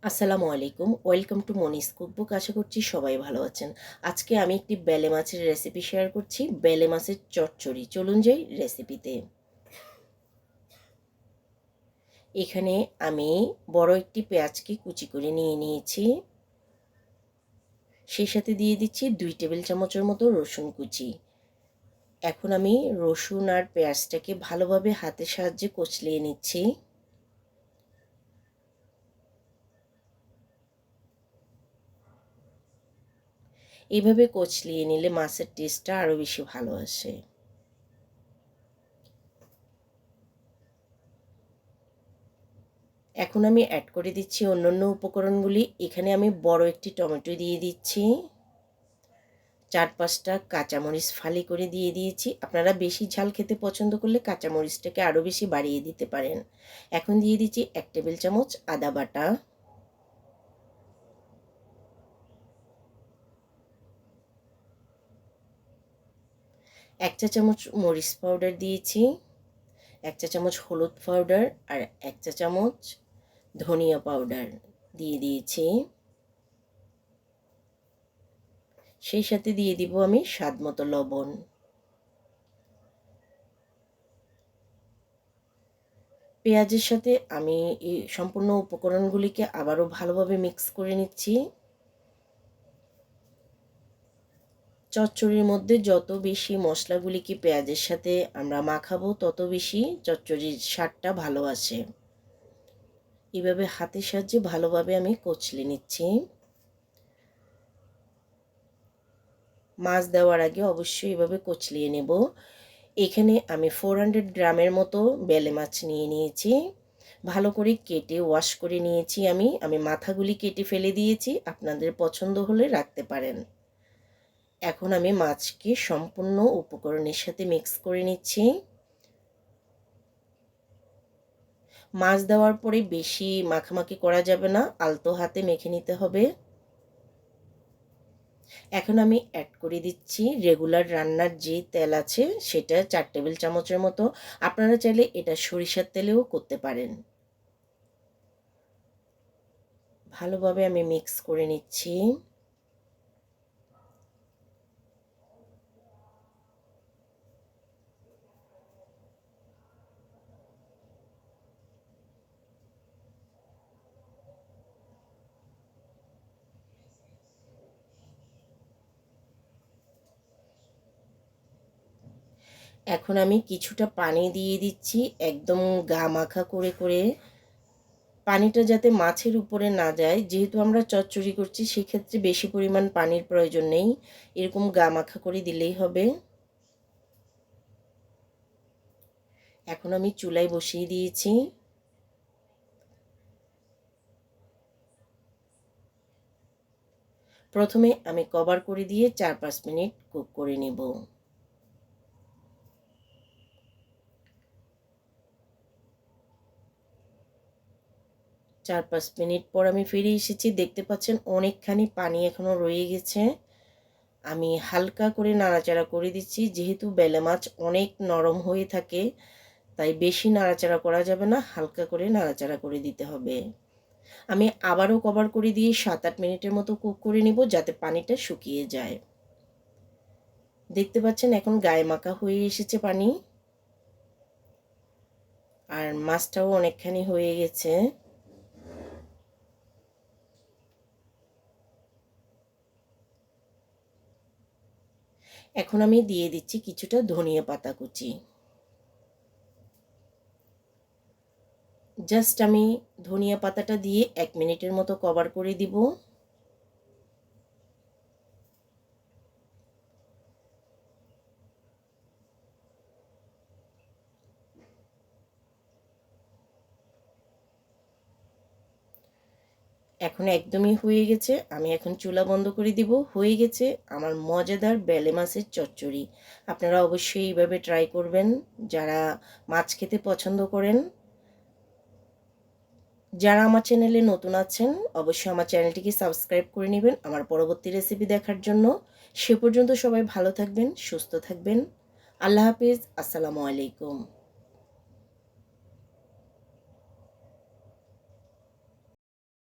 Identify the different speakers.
Speaker 1: আসসালামু আলাইকুম, welcome to Moni's cookbook. আশা করছি সবাই ভালো আছেন। আজকে আমি একটি বেলে মাছের রেসিপি শেয়ার করছি, বেলে মাছের চচ্চড়ি। চলুন যাই রেসিপিতে। এখানে আমি বড় একটি পেঁয়াজকে কুচি করে নিয়ে নিয়েছি। সেই সাথে দিয়ে দিচ্ছি 2 টেবিল চামচের মতো রসুন কুচি। এখন আমি রসুন আর পেঁয়াজটাকে ভালোভাবে হাতের সাহায্যে কচলিয়ে নিচ্ছি। এইভাবে কচলিয়ে নিলে মাছের টেস্টটা আরও বেশি ভালো আসে। এখন আমি অ্যাড করে দিচ্ছি অন্যান্য উপকরণগুলি। এখানে আমি বড় একটি টমেটো দিয়ে দিচ্ছি, 4-5টা কাঁচামরিচ ফালি করে দিয়ে দিয়েছি। আপনারা বেশি ঝাল খেতে পছন্দ করলে কাঁচামরিচটাকে আরও বেশি বাড়িয়ে দিতে পারেন। এখন দিয়ে দিচ্ছি 1 টেবিল চামচ আদা বাটা, 1 চা চামচ মরিচ পাউডার দিয়েছি, 1 চা চামচ হলুদ পাউডার আর 1 চা চামচ ধনিয়া পাউডার দিয়ে দিয়েছি। সেই সাথে দিয়ে দিব আমি স্বাদমতো লবণ। পেঁয়াজের সাথে আমি এই সম্পূর্ণ উপকরণগুলিকে আবারও ভালোভাবে মিক্স করে নিচ্ছি। চচ্চড়ির মধ্যে যত বেশি মশলাগুলিকে পেঁয়াজের সাথে আমরা মাখাবো, তত বেশি চচ্চড়ির স্বাদটা ভালো আসে। এভাবে হাতের সাহায্যে ভালোভাবে আমি কচলে নিচ্ছি। মাছ দেওয়ার আগে অবশ্যই এভাবে কচলিয়ে নেব। এখানে আমি 400 গ্রামের মতো বেলে মাছ নিয়ে নিয়েছি। ভালো করে কেটে ওয়াশ করে নিয়েছি আমি মাথাগুলি কেটে ফেলে দিয়েছি, আপনাদের পছন্দ হলে রাখতে পারেন। এখন আমি মাছকে সম্পূর্ণ উপকরণের সাথে মিক্স করে নিচ্ছি। মাছ দেওয়ার পরে বেশি মাখামাখি করা যাবে না, আলতো হাতে মেখে নিতে হবে। এখন আমি অ্যাড করে দিচ্ছি রেগুলার রান্নার যে তেল আছে সেটা 4 টেবিল চামচের মতো। আপনারা চাইলে এটা সরিষার তেলেও করতে পারেন। ভালোভাবে আমি মিক্স করে নিচ্ছি। এখন আমি কিছুটা পানি দিয়ে দিচ্ছি, একদম গা মাখা করে করে। পানিটা যাতে মাছের উপরে না যায়, যেহেতু আমরা চচ্চড়ি করছি সেক্ষেত্রে বেশি পরিমাণ পানির প্রয়োজন নেই, এরকম গা মাখা করে দিলেই হবে। এখন আমি চুলায় বসিয়ে দিয়েছি। প্রথমে আমি কভার করে দিয়ে 4-5 মিনিট কুক করে নেব। 4-5 মিনিট পর আমি ফিরে এসেছি। দেখতে পাচ্ছেন অনেকখানি পানি এখনও রয়ে গেছে। আমি হালকা করে নাড়াচাড়া করে দিচ্ছি, যেহেতু বেলে মাছ অনেক নরম হয়ে থাকে তাই বেশি নাড়াচাড়া করা যাবে না, হালকা করে নাড়াচাড়া করে দিতে হবে। আমি আবারও কভার করে দিয়ে 7-8 মিনিটের মতো কুক করে নিব, যাতে পানিটা শুকিয়ে যায়। দেখতে পাচ্ছেন এখন গায়ে মাখা হয়ে এসেছে পানি, আর মাছটাও অনেকখানি হয়ে গেছে। এখন আমি দিয়ে দিচ্ছি কিছুটা ধনিয়া পাতা কুচি। জাস্ট আমি ধনিয়া পাতাটা দিয়ে 1 মিনিটের মতো কভার করে দিব। এখন একদমই হয়ে গেছে, আমি এখন চুলা বন্ধ করে দিব। হয়ে গেছে আমার মজাদার বেলে মাছের চচ্চড়ি। আপনারা অবশ্যই এইভাবে ট্রাই করবেন যারা মাছ খেতে পছন্দ করেন। যারা আমার চ্যানেলে নতুন আছেন অবশ্যই আমার চ্যানেলটিকে সাবস্ক্রাইব করে নেবেন আমার পরবর্তী রেসিপি দেখার জন্য। সে পর্যন্ত সবাই ভালো থাকবেন, সুস্থ থাকবেন। আল্লাহ হাফিজ। আসসালামু আলাইকুম।